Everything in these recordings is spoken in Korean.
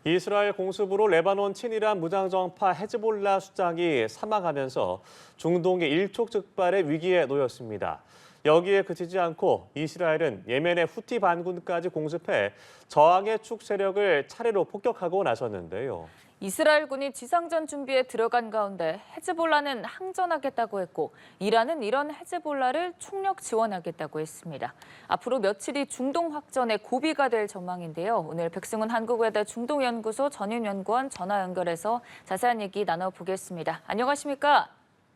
이스라엘 공습으로 레바논 친이란 무장정파 헤즈볼라 수장이 사망하면서 중동의 일촉즉발의 위기에 놓였습니다. 여기에 그치지 않고 이스라엘은 예멘의 후티 반군까지 공습해 저항의 축 세력을 차례로 폭격하고 나섰는데요. 이스라엘군이 지상전 준비에 들어간 가운데 헤즈볼라는 항전하겠다고 했고 이란은 이런 헤즈볼라를 총력 지원하겠다고 했습니다. 앞으로 며칠이 중동 확전의 고비가 될 전망인데요. 오늘 백승훈 한국외대 중동연구소 전임연구원 전화 연결해서 자세한 얘기 나눠보겠습니다. 안녕하십니까?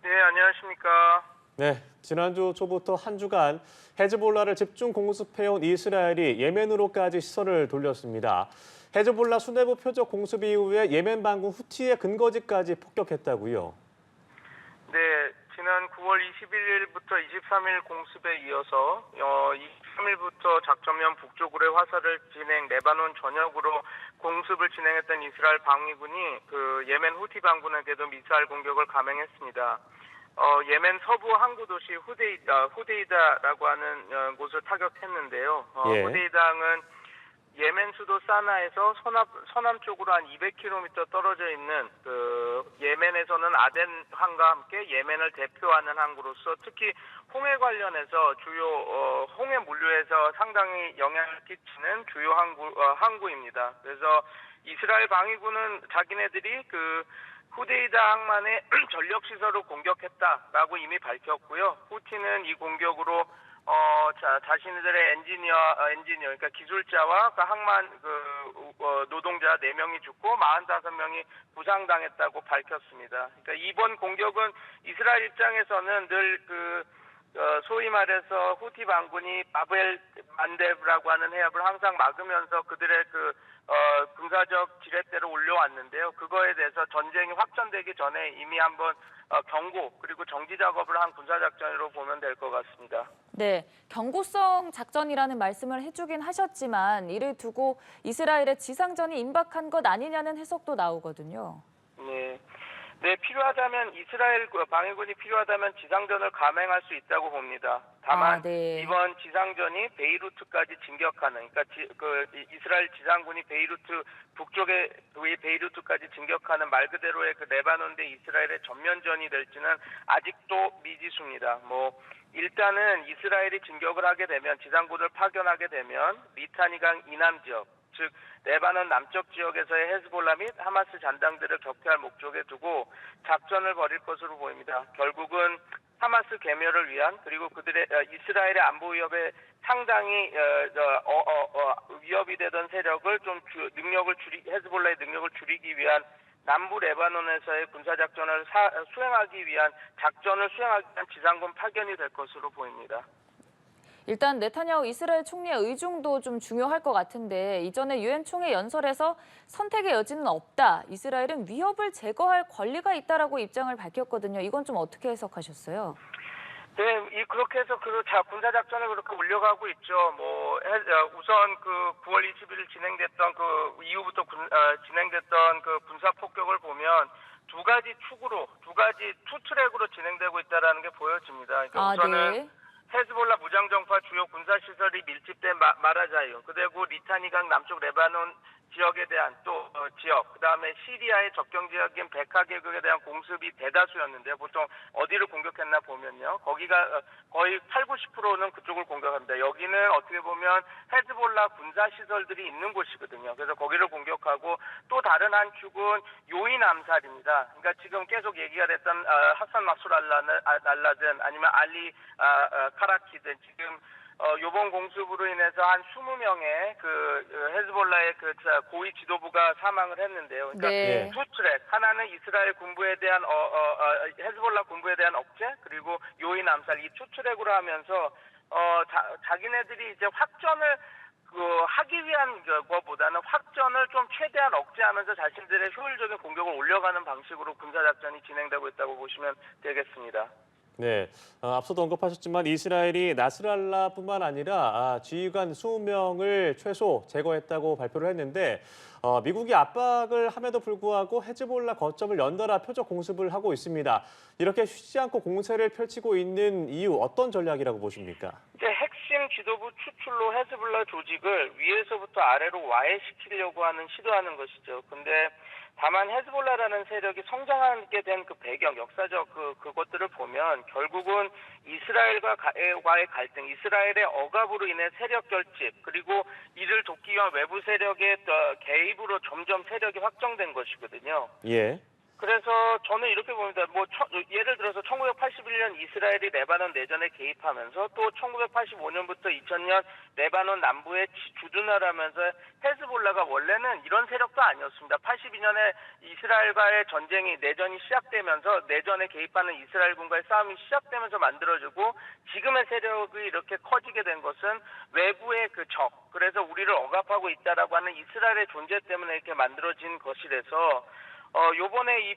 네, 안녕하십니까? 네, 지난주 초부터 한 주간 헤즈볼라를 집중 공습해온 이스라엘이 예멘으로까지 시선을 돌렸습니다. 헤즈볼라 수뇌부 표적 공습 이후에 예멘 반군 후티의 근거지까지 폭격했다고요. 네, 지난 9월 21일부터 23일 공습에 이어서 23일부터 작전면 북쪽으로의 화살을 진행, 레바논 전역으로 공습을 진행했던 이스라엘 방위군이 예멘 후티 반군에게도 미사일 공격을 감행했습니다. 예멘 서부 항구 도시 후데이다라고 하는 곳을 타격했는데요. 예. 후데이다항은 예멘 수도 사나에서 서남쪽으로 한 200km 떨어져 있는 예멘에서는 아덴항과 함께 예멘을 대표하는 항구로서 특히 홍해 관련해서 주요 홍해 물류에서 상당히 영향을 끼치는 주요 항구입니다. 그래서 이스라엘 방위군은 자기네들이 후데이다 항만의 전력 시설을 공격했다라고 이미 밝혔고요. 후티는 이 공격으로 자신들의 엔지니어, 그러니까 기술자와 항만 노동자 4명이 죽고 45명이 부상당했다고 밝혔습니다. 그러니까 이번 공격은 이스라엘 입장에서는 늘 소위 말해서 후티 반군이 바벨 만데브라고 하는 해협을 항상 막으면서 그들의 군사적 지렛대를 올려왔는데요. 그거에 대해서 전쟁이 확전되기 전에 이미 한번 경고 그리고 정지 작업을 한 군사작전으로 보면 될 것 같습니다. 네, 경고성 작전이라는 말씀을 해주긴 하셨지만 이를 두고 이스라엘의 지상전이 임박한 것 아니냐는 해석도 나오거든요. 네, 필요하다면 이스라엘 방위군이 필요하다면 지상전을 감행할 수 있다고 봅니다. 다만 네. 이번 지상전이 베이루트까지 진격하는, 그러니까 이스라엘 지상군이 베이루트 북쪽의 베이루트까지 진격하는 말 그대로의 레바논 대 이스라엘의 전면전이 될지는 아직도 미지수입니다. 일단은 이스라엘이 진격을 하게 되면 지상군을 파견하게 되면 리타니강 이남 지역, 즉 레바논 남쪽 지역에서의 헤즈볼라 및 하마스 잔당들을 격퇴할 목적에 두고 작전을 벌일 것으로 보입니다. 결국은 하마스 괴멸을 위한 그리고 그들의 이스라엘의 안보 위협에 상당히 위협이 되던 세력을 좀 헤즈볼라의 능력을 줄이기 위한 남부 레바논에서의 군사작전을 수행하기 위한 지상군 파견이 될 것으로 보입니다. 일단 네타냐후 이스라엘 총리의 의중도 좀 중요할 것 같은데 이전에 유엔 총회 연설에서 선택의 여지는 없다. 이스라엘은 위협을 제거할 권리가 있다라고 입장을 밝혔거든요. 이건 좀 어떻게 해석하셨어요? 네, 그렇게 해서 군사작전을 그렇게 올려가고 있죠. 우선 9월 21일 진행됐던 이후부터 진행됐던 군사폭격을 보면 두 가지 투 트랙으로 진행되고 있다라는 게 보여집니다. 그러니까 우선은 네. 헤즈볼라 무장정파 주요 군사시설이 밀집된 마라자유, 그리고 리타니강 남쪽 레바논 지역에 대한 그다음에 시리아의 접경 지역인 베카 계곡에 대한 공습이 대다수였는데요. 보통 어디를 공격했나 보면요. 거기가 거의 80~90%는 그쪽을 공격합니다. 여기는 어떻게 보면 헤즈볼라 군사시설들이 있는 곳이거든요. 그래서 거기를 공격하고 또 다른 한 축은 요인 암살입니다. 그러니까 지금 계속 얘기가 됐던 하산 막술 알라든 아니면 알리 카라키든 지금 요번 공습으로 인해서 한 20명의 헤즈볼라의 고위 지도부가 사망을 했는데요. 그러니까 네. 투 트랙, 하나는 이스라엘 군부에 대한 헤즈볼라 군부에 대한 억제, 그리고 요인 암살, 이 투 트랙으로 하면서 자기네들이 이제 확전을 하기 위한 것보다는 확전을 좀 최대한 억제하면서 자신들의 효율적인 공격을 올려가는 방식으로 군사작전이 진행되고 있다고 보시면 되겠습니다. 네, 앞서도 언급하셨지만 이스라엘이 나스랄라뿐만 아니라 지휘관 20명을 최소 제거했다고 발표를 했는데 미국이 압박을 함에도 불구하고 헤즈볼라 거점을 연달아 표적 공습을 하고 있습니다. 이렇게 쉬지 않고 공세를 펼치고 있는 이유 어떤 전략이라고 보십니까? 핵심 핵심 지도부 추출로 헤즈볼라 조직을 위에서부터 아래로 와해시키려고 하는 시도하는 것이죠. 근데 다만 헤즈볼라라는 세력이 성장하게 된 그 배경, 역사적 그것들을 보면 결국은 이스라엘과의 갈등, 이스라엘의 억압으로 인해 세력 결집, 그리고 이를 돕기 위한 외부 세력의 개입으로 점점 세력이 확정된 것이거든요. 예. 그래서 저는 이렇게 봅니다. 예를 들어서 1981년 이스라엘이 레바논 내전에 개입하면서 또 1985년부터 2000년 레바논 남부에 주둔을 하면서 헤즈볼라가 원래는 이런 세력도 아니었습니다. 82년에 이스라엘과의 내전이 시작되면서 내전에 개입하는 이스라엘군과의 싸움이 시작되면서 만들어지고 지금의 세력이 이렇게 커지게 된 것은 외부의 그 적, 그래서 우리를 억압하고 있다라고 하는 이스라엘의 존재 때문에 이렇게 만들어진 것이라서 요번에 이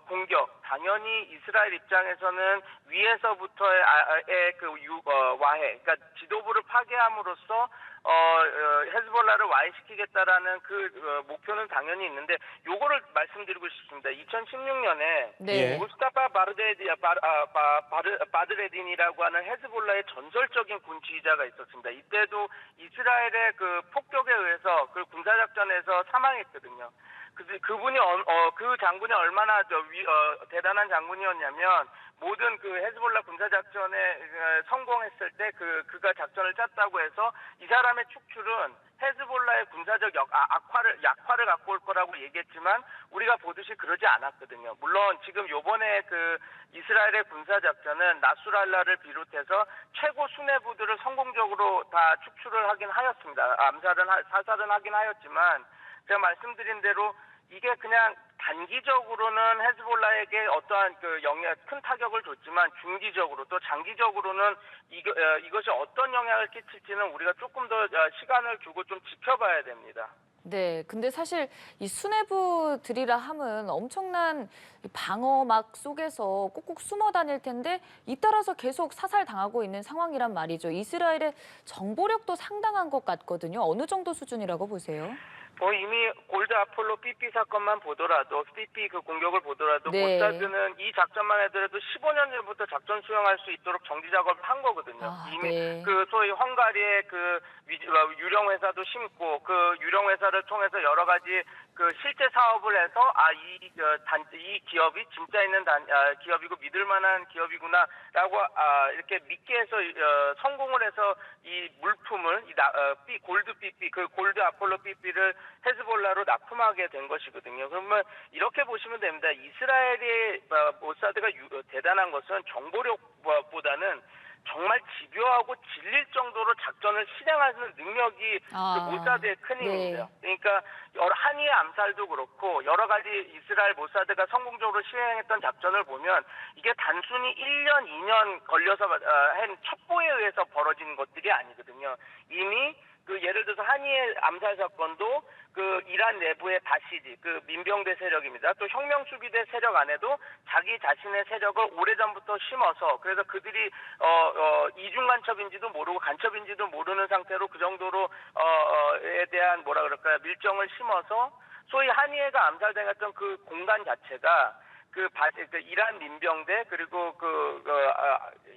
공격, 당연히 이스라엘 입장에서는 위에서부터의 와해, 그러니까 지도부를 파괴함으로써, 헤즈볼라를 와해시키겠다라는 목표는 당연히 있는데, 요거를 말씀드리고 싶습니다. 2016년에 네. 무스타파 바드레딘이라고 하는 헤즈볼라의 전설적인 군 지휘자가 있었습니다. 이때도 이스라엘의 폭격에 의해서 군사작전에서 사망했거든요. 그분이 그 장군이 얼마나 대단한 장군이었냐면 모든 헤즈볼라 군사 작전에 성공했을 때 그가 작전을 짰다고 해서 이 사람의 축출은 헤즈볼라의 군사적 약화를 갖고 올 거라고 얘기했지만 우리가 보듯이 그러지 않았거든요. 물론 지금 요번에 이스라엘의 군사 작전은 나스랄라를 비롯해서 최고 수뇌부들을 성공적으로 다 축출을 하긴 하였습니다. 사살은 하긴 하였지만 제가 말씀드린 대로 이게 그냥 단기적으로는 헤즈볼라에게 어떠한 큰 타격을 줬지만 중기적으로 또 장기적으로는 이것이 어떤 영향을 끼칠지는 우리가 조금 더 시간을 두고 좀 지켜봐야 됩니다. 네, 근데 사실 이 수뇌부들이라 함은 엄청난 방어막 속에서 꼭꼭 숨어 다닐 텐데 잇따라서 계속 사살당하고 있는 상황이란 말이죠. 이스라엘의 정보력도 상당한 것 같거든요. 어느 정도 수준이라고 보세요? 이미 골드 아폴로 삐삐 사건만 보더라도 삐삐 공격을 보더라도 네. 모사드는 이 작전만 해더라도 15년 전부터 작전 수행할 수 있도록 정지 작업을 한 거거든요. 이미 네. 소위 헝가리의 유령 회사도 심고 유령 회사를 통해서 여러 가지 실제 사업을 해서 이 기업이 진짜 있는 기업이고 믿을 만한 기업이구나라고 이렇게 믿게 해서 성공을 해서 이 물품을 골드 삐삐 골드 아폴로 삐삐를 헤즈볼라로 납품하게 된 것이거든요. 그러면 이렇게 보시면 됩니다. 이스라엘의 모사드가 대단한 것은 정보력보다는 정말 집요하고 질릴 정도로 작전을 실행하는 능력이 모사드의 큰 힘입니다. 네. 그러니까 한이의 암살도 그렇고 여러 가지 이스라엘 모사드가 성공적으로 시행했던 작전을 보면 이게 단순히 1년, 2년 걸려서 한 첩보에 의해서 벌어진 것들이 아니거든요. 이미 예를 들어서 한이의 암살 사건도 이란 내부의 바시지, 민병대 세력입니다. 또 혁명수비대 세력 안에도 자기 자신의 세력을 오래전부터 심어서 그래서 그들이 이중 간첩인지도 모르고 간첩인지도 모르는 상태로 그 정도로 에 대한 밀정을 심어서 소위 한이애가 암살당했던 그 공간 자체가 이란 민병대 그리고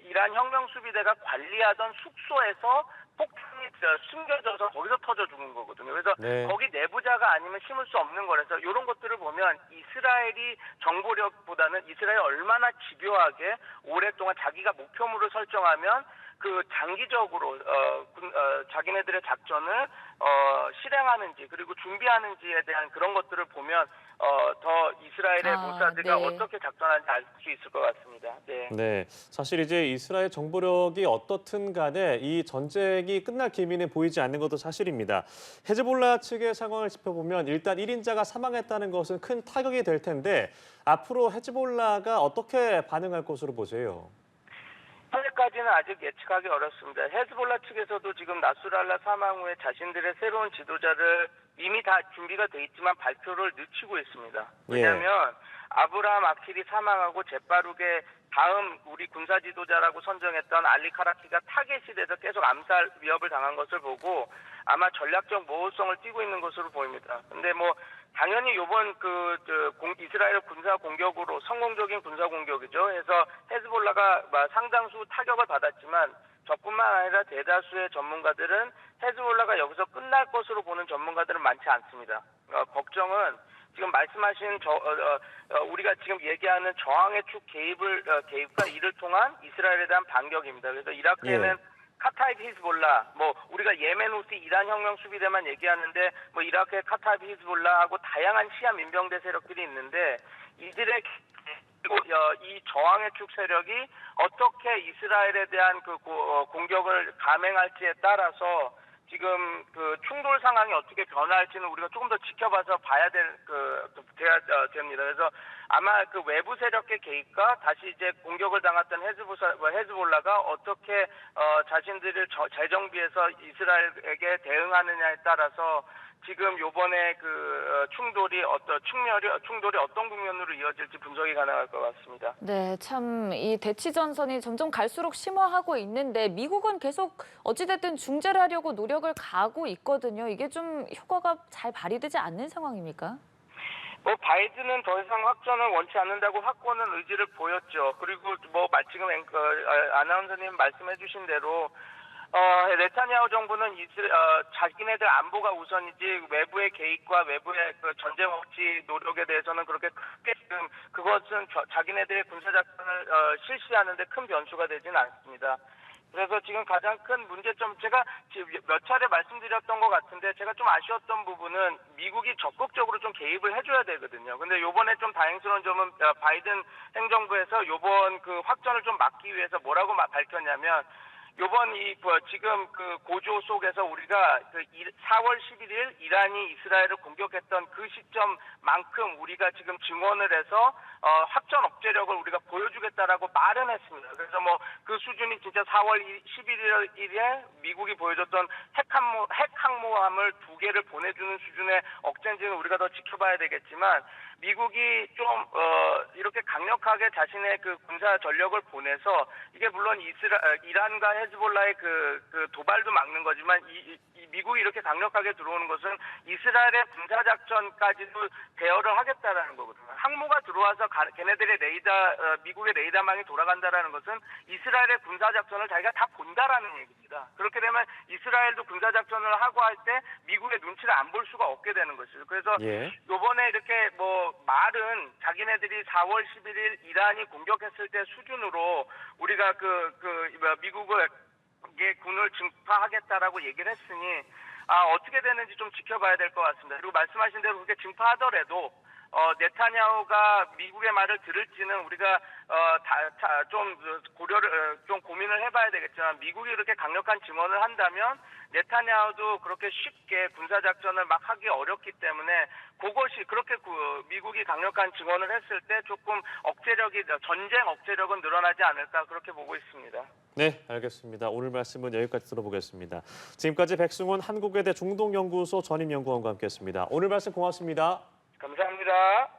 이란 혁명수비대가 관리하던 숙소에서 폭탄이 숨겨져서 거기서 터져 죽은 거거든요. 그래서 네. 거기 내부자가 아니면 심을 수 없는 거라서 이런 것들을 보면 이스라엘이 정보력보다는 이스라엘이 얼마나 집요하게 오랫동안 자기가 목표물을 설정하면 장기적으로 자기네들의 작전을 실행하는지 그리고 준비하는지에 대한 그런 것들을 보면 더 이스라엘의 모사드가 네. 어떻게 작전하는지 알 수 있을 것 같습니다. 네. 네, 사실 이제 이스라엘 정보력이 어떻든 간에 이 전쟁이 끝날 기미는 보이지 않는 것도 사실입니다. 헤즈볼라 측의 상황을 짚어보면 일단 1인자가 사망했다는 것은 큰 타격이 될 텐데 앞으로 헤즈볼라가 어떻게 반응할 것으로 보세요? 현재까지는 아직 예측하기 어렵습니다. 헤즈볼라 측에서도 지금 나스랄라 사망 후에 자신들의 새로운 지도자를 이미 다 준비가 돼 있지만 발표를 늦추고 있습니다. 왜냐하면 아브라함 아킬이 사망하고 재빠르게 다음 우리 군사 지도자라고 선정했던 알리 카라키가 타겟이 돼서 계속 암살 위협을 당한 것을 보고 아마 전략적 모호성을 띠고 있는 것으로 보입니다. 근데 당연히 이번 이스라엘 군사 공격으로 성공적인 군사 공격이죠. 해서 헤즈볼라가 상당수 타격을 받았지만 저뿐만 아니라 대다수의 전문가들은 헤즈볼라가 여기서 끝날 것으로 보는 전문가들은 많지 않습니다. 걱정은 지금 말씀하신 우리가 지금 얘기하는 저항의 축 개입과 이를 통한 이스라엘에 대한 반격입니다. 그래서 이라크에는 카타이브 히즈볼라, 우리가 예멘 후티 이란 혁명 수비대만 얘기하는데 이라크의 카타이브 히즈볼라하고 다양한 시아 민병대 세력들이 있는데 이들의 이 저항의 축 세력이 어떻게 이스라엘에 대한 그 공격을 감행할지에 따라서 지금 그 충돌 상황이 어떻게 변화할지는 우리가 조금 더 지켜봐서 봐야 됩니다. 그래서 아마 그 외부 세력의 개입과 다시 이제 공격을 당했던 헤즈볼라가 어떻게 자신들을 재정비해서 이스라엘에게 대응하느냐에 따라서 지금 요번에 그 충돌이 어떤 국면으로 이어질지 분석이 가능할 것 같습니다. 네, 참 이 대치 전선이 점점 갈수록 심화하고 있는데 미국은 계속 어찌됐든 중재를 하려고 노력을 가하고 있거든요. 이게 좀 효과가 잘 발휘되지 않는 상황입니까? 바이든은 더 이상 확전을 원치 않는다고 확고한 의지를 보였죠. 그리고 지금 아나운서님 말씀해주신 대로 네타냐후 정부는 자기네들 안보가 우선이지 외부의 개입과 외부의 그 전쟁 억지 노력에 대해서는 그렇게 크게 지금 그것은 자기네들의 군사작전을 실시하는데 큰 변수가 되지는 않습니다. 그래서 지금 가장 큰 문제점, 제가 몇 차례 말씀드렸던 것 같은데 제가 좀 아쉬웠던 부분은 미국이 적극적으로 좀 개입을 해줘야 되거든요. 근데 요번에 좀 다행스러운 점은 바이든 행정부에서 요번 그 확전을 좀 막기 위해서 뭐라고 밝혔냐면 요번 지금 그 고조 속에서 우리가 그 4월 11일 이란이 이스라엘을 공격했던 그 시점만큼 우리가 지금 증언을 해서 확전 억제력을 우리가 보여주겠다라고 말은 했습니다. 그래서 그 수준이 진짜 4월 11일에 미국이 보여줬던 핵 항모함을 2개를 보내주는 수준의 억제인지는 우리가 더 지켜봐야 되겠지만 미국이 좀 이렇게 강력하게 자신의 그 군사 전력을 보내서 이게 물론 이란과 헤즈볼라의 그 도발도 막는 거지만 이 미국이 이렇게 강력하게 들어오는 것은 이스라엘의 군사 작전까지도 대여를 하겠다라는 거거든요. 항모가 들어와서 걔네들의 미국의 레이더망이 돌아간다라는 것은 이스라엘의 군사 작전을 자기가 다 본다라는 얘기입니다. 그렇게 되면 이스라엘도 군사 작전을 하고 할 때 미국의 눈치를 안 볼 수가 없게 되는 것이죠. 그래서 이번에 이렇게 말은 자기네들이 4월 11일 이란이 공격했을 때 수준으로 우리가 미국의 군을 증파하겠다라고 얘기를 했으니 어떻게 되는지 좀 지켜봐야 될 것 같습니다. 그리고 말씀하신 대로 그렇게 증파하더라도 네타냐후가 미국의 말을 들을지는 우리가 좀 고민을 해봐야 되겠지만 미국이 그렇게 강력한 증언을 한다면 네타냐후도 그렇게 쉽게 군사 작전을 막 하기 어렵기 때문에 그것이 그렇게 미국이 강력한 증언을 했을 때 조금 전쟁 억제력은 늘어나지 않을까 그렇게 보고 있습니다. 네, 알겠습니다. 오늘 말씀은 여기까지 들어보겠습니다. 지금까지 백승원 한국외대 중동연구소 전임연구원과 함께했습니다. 오늘 말씀 고맙습니다. 감사합니다.